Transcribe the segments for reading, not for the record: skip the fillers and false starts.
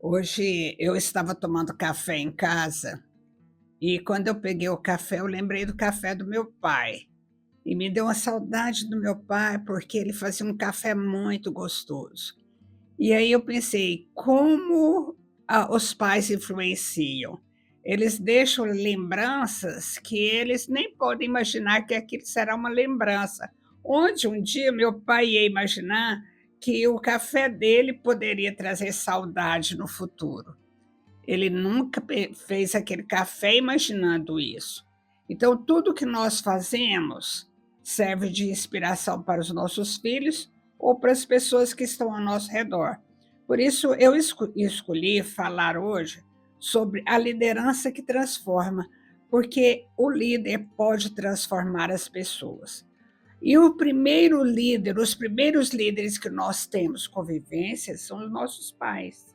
Hoje eu estava tomando café em casa e quando eu peguei o café, eu lembrei do café do meu pai. E me deu uma saudade do meu pai, porque ele fazia um café muito gostoso. E aí eu pensei, como os pais influenciam? Eles deixam lembranças que eles nem podem imaginar que aquilo será uma lembrança. Onde um dia meu pai ia imaginar que o café dele poderia trazer saudade no futuro. Ele nunca fez aquele café imaginando isso. Então, tudo que nós fazemos serve de inspiração para os nossos filhos ou para as pessoas que estão ao nosso redor. Por isso, eu escolhi falar hoje sobre a liderança que transforma, porque o líder pode transformar as pessoas. E o primeiro líder, os primeiros líderes que nós temos convivência são os nossos pais.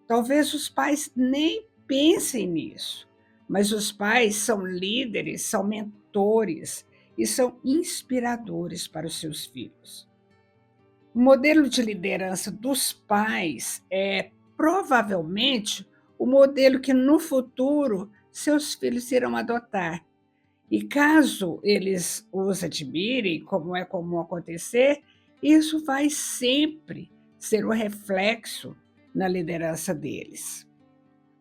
Talvez os pais nem pensem nisso, mas os pais são líderes, são mentores e são inspiradores para os seus filhos. O modelo de liderança dos pais é provavelmente o modelo que no futuro seus filhos irão adotar. E caso eles os admirem, como é comum acontecer, isso vai sempre ser um reflexo na liderança deles.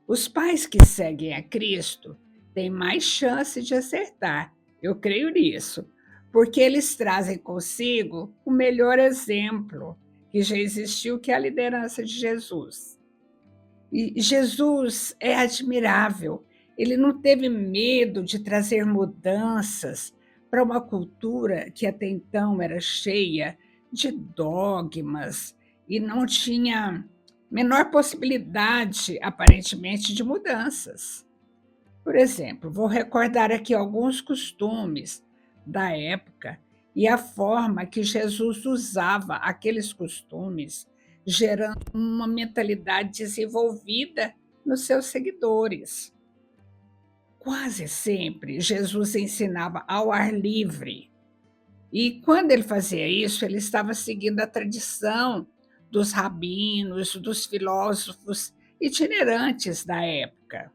Os pais que seguem a Cristo têm mais chance de acertar, eu creio nisso, porque eles trazem consigo o melhor exemplo que já existiu, que é a liderança de Jesus. E Jesus é admirável, ele não teve medo de trazer mudanças para uma cultura que até então era cheia de dogmas e não tinha menor possibilidade, aparentemente, de mudanças. Por exemplo, vou recordar aqui alguns costumes da época e a forma que Jesus usava aqueles costumes, gerando uma mentalidade desenvolvida nos seus seguidores. Quase sempre Jesus ensinava ao ar livre. E quando ele fazia isso, ele estava seguindo a tradição dos rabinos, dos filósofos itinerantes da época.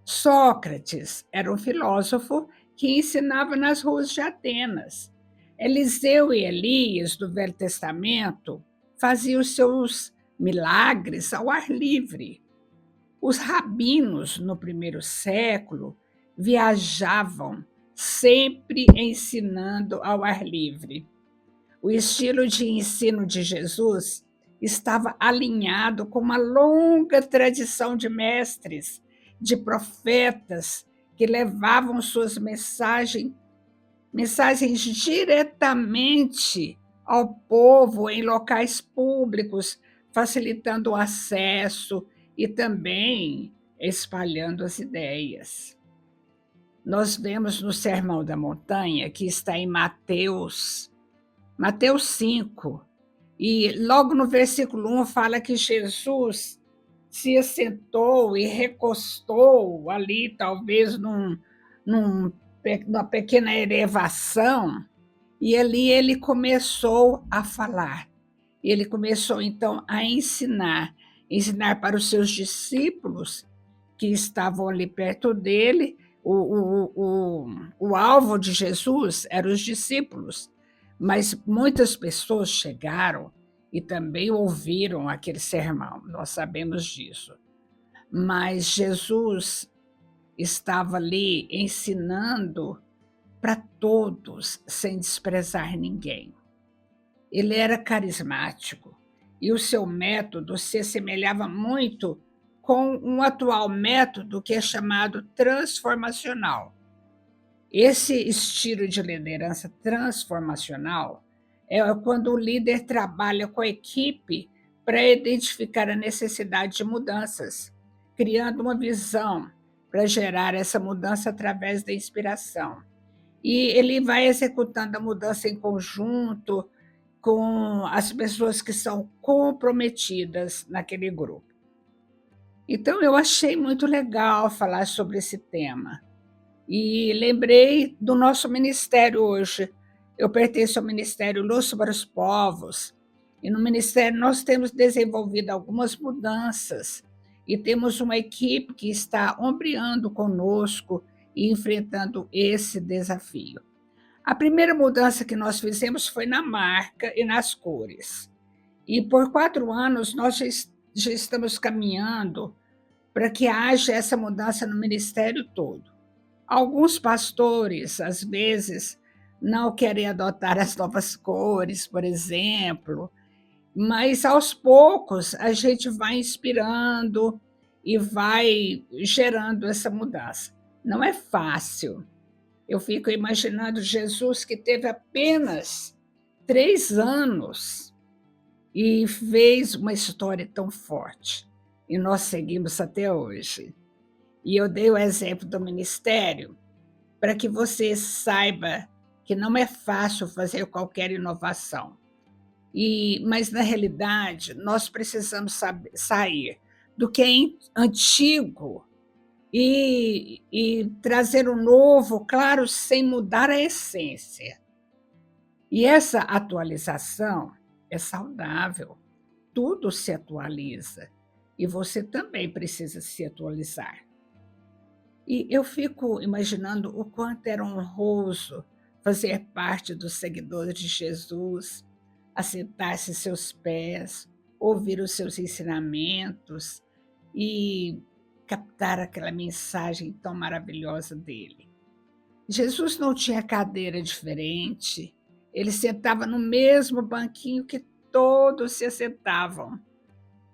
Sócrates era um filósofo que ensinava nas ruas de Atenas. Eliseu e Elias, do Velho Testamento, faziam seus milagres ao ar livre. Os rabinos, no primeiro século, viajavam, sempre ensinando ao ar livre. O estilo de ensino de Jesus estava alinhado com uma longa tradição de mestres, de profetas, que levavam suas mensagens diretamente ao povo em locais públicos, facilitando o acesso e também espalhando as ideias. Nós vemos no Sermão da Montanha, que está em Mateus 5, e logo no versículo 1 fala que Jesus se assentou e recostou ali, talvez numa pequena elevação, e ali ele começou a falar. Ele começou então a ensinar para os seus discípulos que estavam ali perto dele. O alvo de Jesus eram os discípulos, mas muitas pessoas chegaram e também ouviram aquele sermão, nós sabemos disso. Mas Jesus estava ali ensinando para todos, sem desprezar ninguém. Ele era carismático e o seu método se assemelhava muito com um atual método que é chamado transformacional. Esse estilo de liderança transformacional é quando o líder trabalha com a equipe para identificar a necessidade de mudanças, criando uma visão para gerar essa mudança através da inspiração. E ele vai executando a mudança em conjunto com as pessoas que são comprometidas naquele grupo. Então, eu achei muito legal falar sobre esse tema. E lembrei do nosso ministério hoje. Eu pertenço ao Ministério Luz para os Povos. E no ministério nós temos desenvolvido algumas mudanças e temos uma equipe que está ombreando conosco e enfrentando esse desafio. A primeira mudança que nós fizemos foi na marca e nas cores. E por 4 anos nós já estamos caminhando para que haja essa mudança no ministério todo. Alguns pastores, às vezes, não querem adotar as novas cores, por exemplo, mas aos poucos a gente vai inspirando e vai gerando essa mudança. Não é fácil. Eu fico imaginando Jesus que teve apenas 3 anos e fez uma história tão forte. E nós seguimos até hoje. E eu dei o exemplo do ministério para que você saiba que não é fácil fazer qualquer inovação. Mas, na realidade, nós precisamos sair do que é antigo e trazer o novo, claro, sem mudar a essência. E essa atualização é saudável, tudo se atualiza e você também precisa se atualizar. E eu fico imaginando o quanto era honroso fazer parte dos seguidores de Jesus, assentar-se em seus pés, ouvir os seus ensinamentos e captar aquela mensagem tão maravilhosa dele. Jesus não tinha cadeira diferente, ele sentava no mesmo banquinho que todos se assentavam.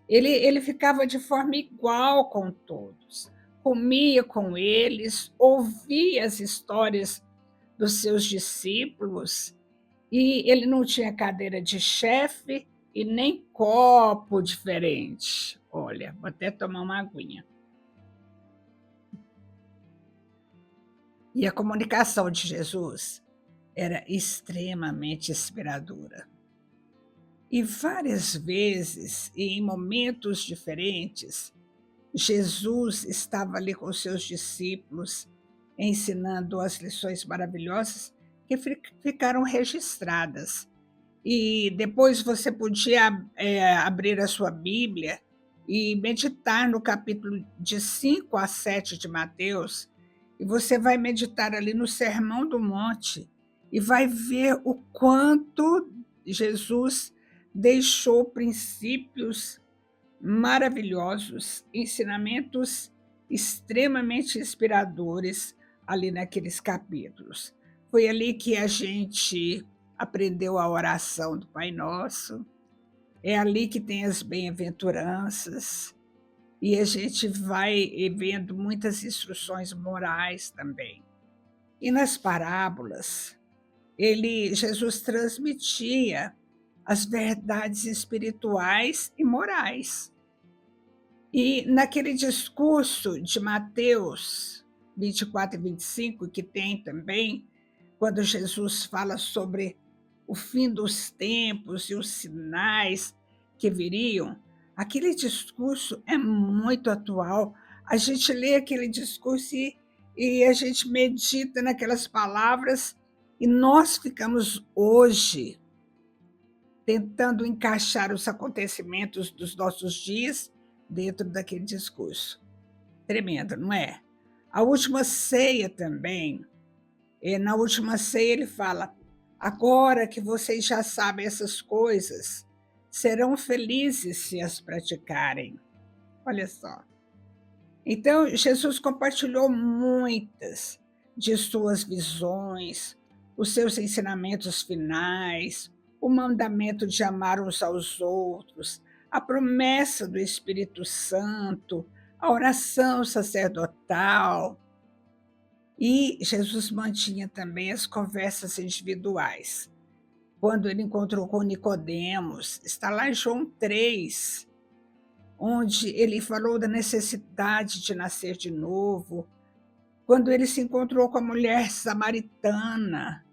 Ele ficava de forma igual com todos, comia com eles, ouvia as histórias dos seus discípulos, e ele não tinha cadeira de chefe e nem copo diferente. Olha, vou até tomar uma aguinha. E a comunicação de Jesus era extremamente inspiradora. E várias vezes, e em momentos diferentes, Jesus estava ali com os seus discípulos, ensinando as lições maravilhosas que ficaram registradas. E depois você podia abrir a sua Bíblia e meditar no capítulo de 5 a 7 de Mateus, e você vai meditar ali no Sermão do Monte e vai ver o quanto Jesus deixou princípios maravilhosos, ensinamentos extremamente inspiradores ali naqueles capítulos. Foi ali que a gente aprendeu a oração do Pai Nosso, é ali que tem as bem-aventuranças, e a gente vai vendo muitas instruções morais também. E nas parábolas, Jesus transmitia as verdades espirituais e morais. E naquele discurso de Mateus 24 e 25, que tem também, quando Jesus fala sobre o fim dos tempos e os sinais que viriam, aquele discurso é muito atual. A gente lê aquele discurso e a gente medita naquelas palavras e nós ficamos hoje tentando encaixar os acontecimentos dos nossos dias dentro daquele discurso. Tremendo, não é? A última ceia também. Na última ceia ele fala: agora que vocês já sabem essas coisas, serão felizes se as praticarem. Olha só. Então, Jesus compartilhou muitas de suas visões, os seus ensinamentos finais, o mandamento de amar uns aos outros, a promessa do Espírito Santo, a oração sacerdotal. E Jesus mantinha também as conversas individuais. Quando ele encontrou com Nicodemos, está lá em João 3, onde ele falou da necessidade de nascer de novo. Quando ele se encontrou com a mulher samaritana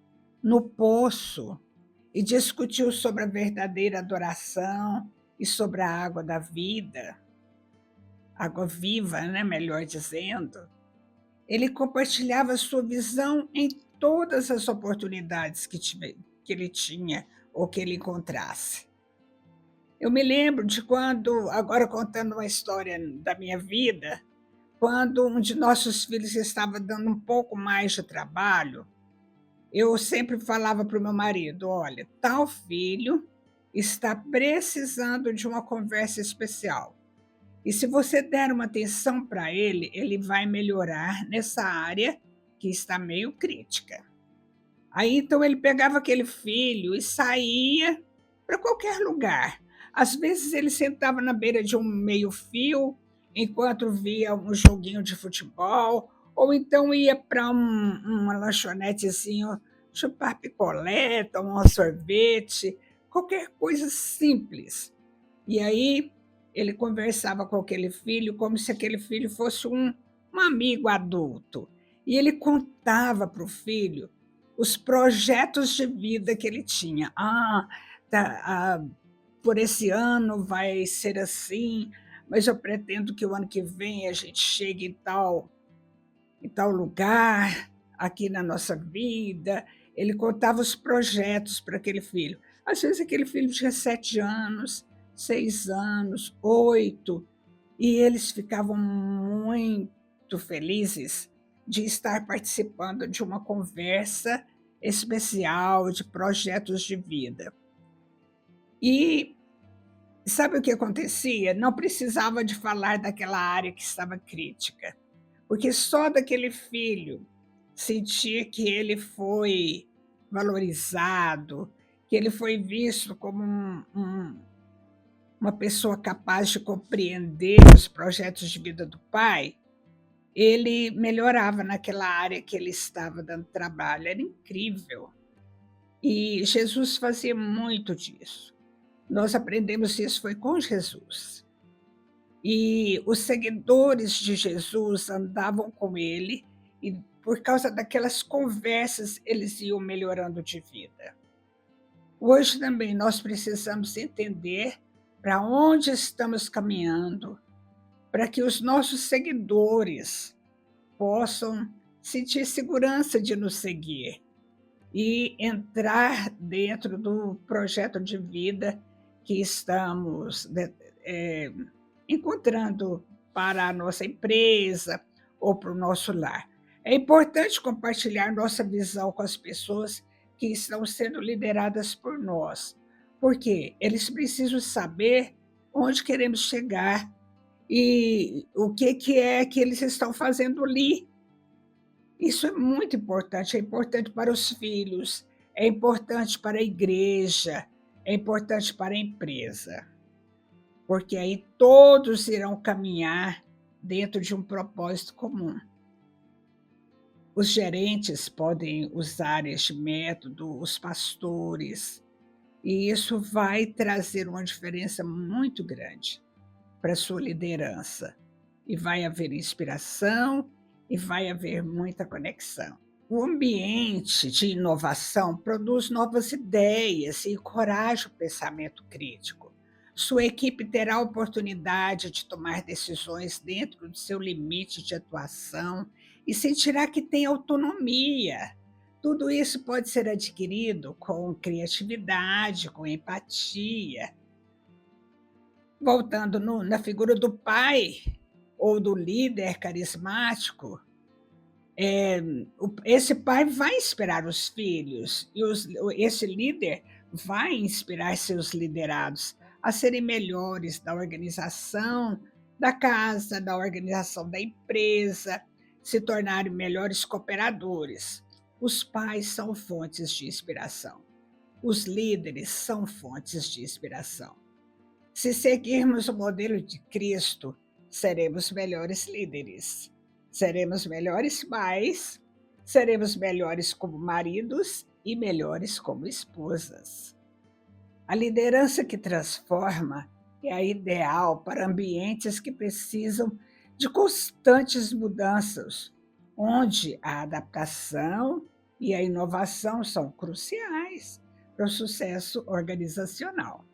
no poço e discutiu sobre a verdadeira adoração e sobre a água da vida, água viva, né, melhor dizendo. Ele compartilhava sua visão em todas as oportunidades que ele tinha ou que ele encontrasse. Eu me lembro de quando, agora contando uma história da minha vida, quando um de nossos filhos estava dando um pouco mais de trabalho, eu sempre falava para o meu marido: "Olha, tal filho está precisando de uma conversa especial. E se você der uma atenção para ele, ele vai melhorar nessa área que está meio crítica." Aí então ele pegava aquele filho e saía para qualquer lugar. Às vezes ele sentava na beira de um meio-fio enquanto via um joguinho de futebol, ou então ia para uma lanchonetezinho chupar picolé, tomar um sorvete, qualquer coisa simples. E aí ele conversava com aquele filho como se aquele filho fosse um amigo adulto. E ele contava para o filho os projetos de vida que ele tinha. Tá, por esse ano vai ser assim, mas eu pretendo que o ano que vem a gente chegue em tal lugar, aqui na nossa vida. Ele contava os projetos para aquele filho. Às vezes aquele filho tinha 7 anos, 6 anos, 8, e eles ficavam muito felizes de estar participando de uma conversa especial de projetos de vida. E sabe o que acontecia? Não precisava de falar daquela área que estava crítica, porque só daquele filho sentir que ele foi valorizado, que ele foi visto como uma pessoa capaz de compreender os projetos de vida do pai, ele melhorava naquela área que ele estava dando trabalho. Era incrível. E Jesus fazia muito disso. Nós aprendemos isso foi com Jesus. E os seguidores de Jesus andavam com ele e por causa daquelas conversas eles iam melhorando de vida. Hoje também nós precisamos entender para onde estamos caminhando, para que os nossos seguidores possam sentir segurança de nos seguir e entrar dentro do projeto de vida que estamos eh, encontrando para a nossa empresa ou para o nosso lar. É importante compartilhar nossa visão com as pessoas que estão sendo lideradas por nós, porque eles precisam saber onde queremos chegar e o que é que eles estão fazendo ali. Isso é importante para os filhos, é importante para a igreja, é importante para a empresa, porque aí todos irão caminhar dentro de um propósito comum. Os gerentes podem usar este método, os pastores, e isso vai trazer uma diferença muito grande para a sua liderança. E vai haver inspiração e vai haver muita conexão. O ambiente de inovação produz novas ideias e encoraja o pensamento crítico. Sua equipe terá a oportunidade de tomar decisões dentro do seu limite de atuação e sentirá que tem autonomia. Tudo isso pode ser adquirido com criatividade, com empatia. Voltando na figura do pai ou do líder carismático, esse pai vai inspirar os filhos e esse líder vai inspirar seus liderados a serem melhores da organização da casa, da organização da empresa, se tornarem melhores cooperadores. Os pais são fontes de inspiração. Os líderes são fontes de inspiração. Se seguirmos o modelo de Cristo, seremos melhores líderes, seremos melhores pais, seremos melhores como maridos e melhores como esposas. A liderança que transforma é a ideal para ambientes que precisam de constantes mudanças, onde a adaptação e a inovação são cruciais para o sucesso organizacional.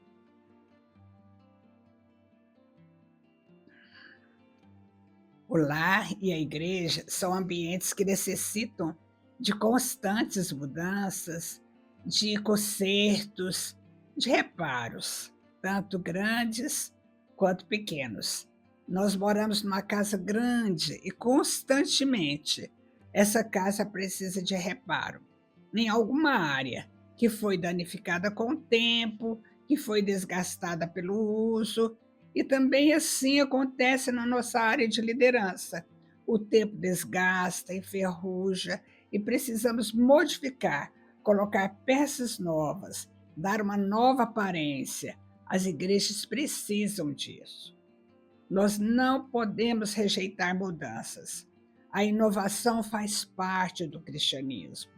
O lar e a igreja são ambientes que necessitam de constantes mudanças, de consertos, de reparos. tanto grandes quanto pequenos. Nós moramos numa casa grande e constantemente essa casa precisa de reparo em alguma área que foi danificada com o tempo, que foi desgastada pelo uso, e também assim acontece na nossa área de liderança. O tempo desgasta, enferruja e precisamos modificar, colocar peças novas, dar uma nova aparência. As igrejas precisam disso. Nós não podemos rejeitar mudanças. A inovação faz parte do cristianismo.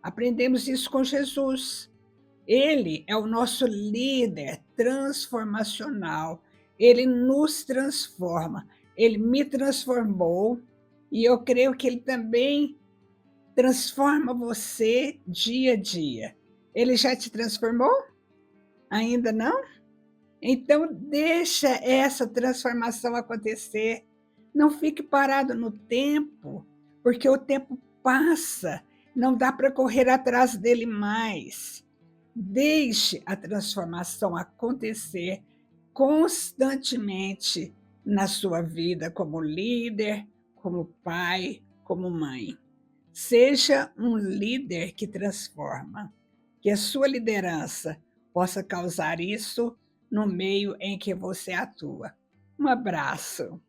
Aprendemos isso com Jesus. Ele é o nosso líder transformacional. Ele nos transforma. Ele me transformou e eu creio que ele também transforma você dia a dia. Ele já te transformou? Ainda não? Então deixa essa transformação acontecer. Não fique parado no tempo, porque o tempo passa, não dá para correr atrás dele mais. Deixe a transformação acontecer constantemente na sua vida como líder, como pai, como mãe. Seja um líder que transforma, que a sua liderança possa causar isso no meio em que você atua. Um abraço.